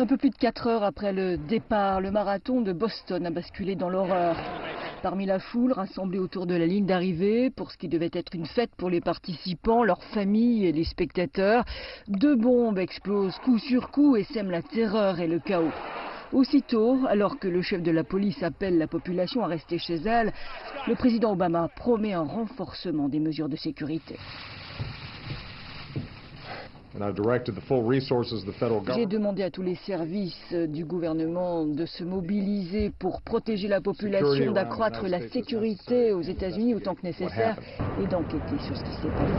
Un peu plus de 4 heures après le départ, le marathon de Boston a basculé dans l'horreur. Parmi la foule rassemblée autour de la ligne d'arrivée, pour ce qui devait être une fête pour les participants, leurs familles et les spectateurs, 2 bombes explosent coup sur coup et sèment la terreur et le chaos. Aussitôt, alors que le chef de la police appelle la population à rester chez elle, le président Obama promet un renforcement des mesures de sécurité. J'ai demandé à tous les services du gouvernement de se mobiliser pour protéger la population, d'accroître la sécurité aux États-Unis autant que nécessaire et d'enquêter sur ce qui s'est passé.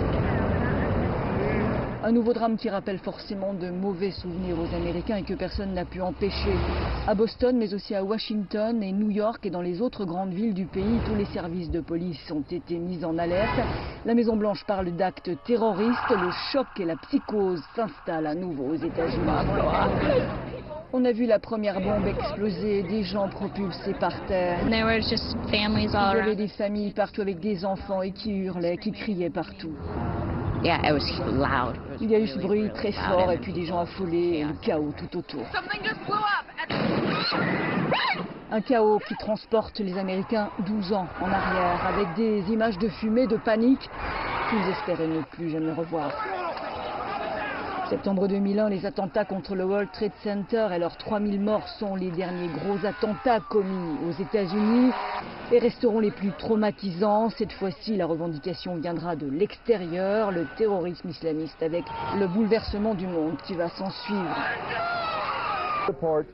Un nouveau drame qui rappelle forcément de mauvais souvenirs aux Américains et que personne n'a pu empêcher. À Boston, mais aussi à Washington et New York et dans les autres grandes villes du pays, tous les services de police ont été mis en alerte. La Maison-Blanche parle d'actes terroristes. Le choc et la psychose s'installent à nouveau aux États-Unis. On a vu la première bombe exploser, des gens propulsés par terre. Il y avait des familles partout avec des enfants et qui hurlaient, qui criaient partout. Il y a eu ce bruit très fort et puis des gens affolés et le chaos tout autour. Un chaos qui transporte les Américains 12 ans en arrière avec des images de fumée, de panique qu'ils espéraient ne plus jamais revoir. Septembre 2001, les attentats contre le World Trade Center et leurs 3000 morts sont les derniers gros attentats commis aux États-Unis et resteront les plus traumatisants. Cette fois-ci, la revendication viendra de l'extérieur, le terrorisme islamiste avec le bouleversement du monde qui va s'en suivre.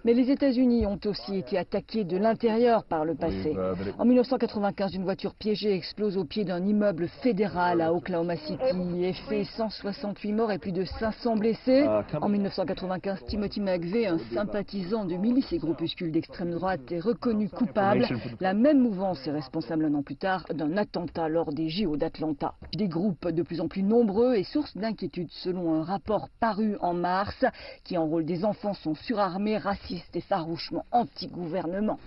Mais les États-Unis ont aussi été attaqués de l'intérieur par le passé. En 1995, une voiture piégée explose au pied d'un immeuble fédéral à Oklahoma City et fait 168 morts et plus de 500 blessés. En 1995, Timothy McVeigh, un sympathisant de milices et groupuscules d'extrême droite, est reconnu coupable. La même mouvance est responsable un an plus tard d'un attentat lors des JO d'Atlanta. Des groupes de plus en plus nombreux et source d'inquiétude selon un rapport paru en mars qui enrôle des enfants sont surarmés, racistes et farouchement anti-gouvernement.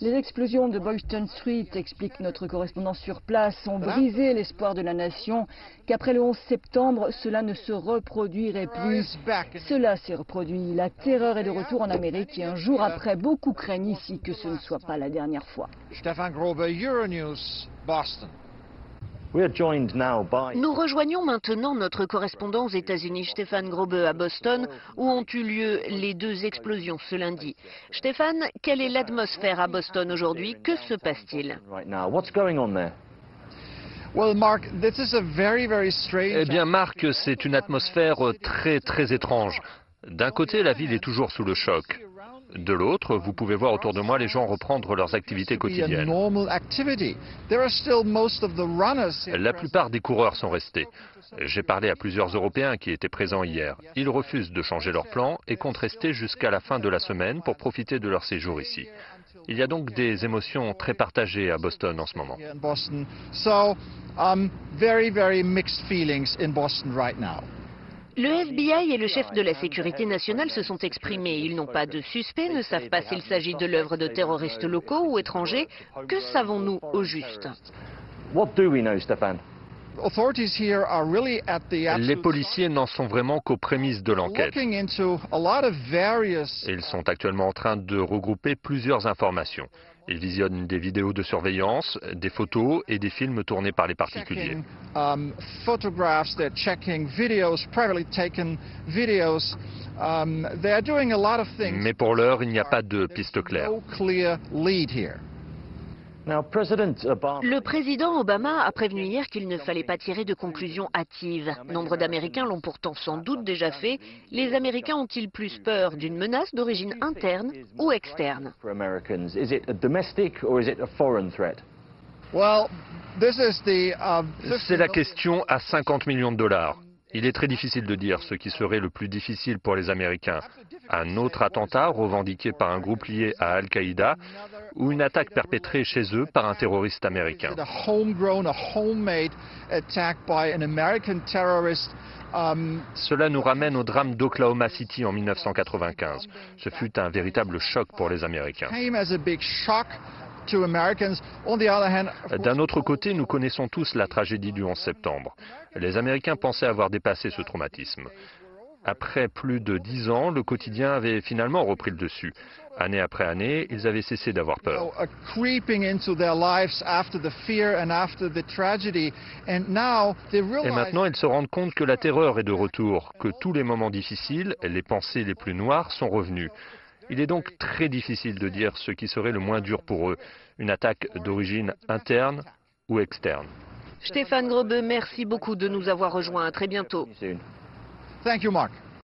Les explosions de Boylston Street, explique notre correspondant sur place, ont brisé l'espoir de la nation qu'après le 11 septembre, cela ne se reproduirait plus. Cela s'est reproduit. La terreur est de retour en Amérique et un jour après, beaucoup craignent ici que ce ne soit pas la dernière fois. Stefan Grobe, Euronews, Boston. Nous rejoignons maintenant notre correspondant aux États-Unis, Stefan Grobe, à Boston, où ont eu lieu les 2 explosions ce lundi. Stefan, quelle est l'atmosphère à Boston aujourd'hui? Que se passe-t-il? Eh bien, Marc, c'est une atmosphère très étrange. D'un côté, la ville est toujours sous le choc. De l'autre, vous pouvez voir autour de moi les gens reprendre leurs activités quotidiennes. La plupart des coureurs sont restés. J'ai parlé à plusieurs Européens qui étaient présents hier. Ils refusent de changer leur plan et comptent rester jusqu'à la fin de la semaine pour profiter de leur séjour ici. Il y a donc des émotions très partagées à Boston en ce moment. Le FBI et le chef de la sécurité nationale se sont exprimés. Ils n'ont pas de suspect, ne savent pas s'il s'agit de l'œuvre de terroristes locaux ou étrangers. Que savons-nous au juste? Les policiers n'en sont vraiment qu'aux prémices de l'enquête. Ils sont actuellement en train de regrouper plusieurs informations. Ils visionnent des vidéos de surveillance, des photos et des films tournés par les particuliers. Mais pour l'heure, il n'y a pas de piste claire. Le président Obama a prévenu hier qu'il ne fallait pas tirer de conclusions hâtives. Nombre d'Américains l'ont pourtant sans doute déjà fait. Les Américains ont-ils plus peur d'une menace d'origine interne ou externe? C'est la question à 50 millions de dollars. Il est très difficile de dire ce qui serait le plus difficile pour les Américains. Un autre attentat revendiqué par un groupe lié à Al-Qaïda ou une attaque perpétrée chez eux par un terroriste américain. Cela nous ramène au drame d'Oklahoma City en 1995. Ce fut un véritable choc pour les Américains. D'un autre côté, nous connaissons tous la tragédie du 11 septembre. Les Américains pensaient avoir dépassé ce traumatisme. Après plus de 10 ans, le quotidien avait finalement repris le dessus. Année après année, ils avaient cessé d'avoir peur. Et maintenant, ils se rendent compte que la terreur est de retour, que tous les moments difficiles, les pensées les plus noires sont revenus. Il est donc très difficile de dire ce qui serait le moins dur pour eux, une attaque d'origine interne ou externe. Stéphane Grebe, merci beaucoup de nous avoir rejoints. À très bientôt. Thank you, Mark.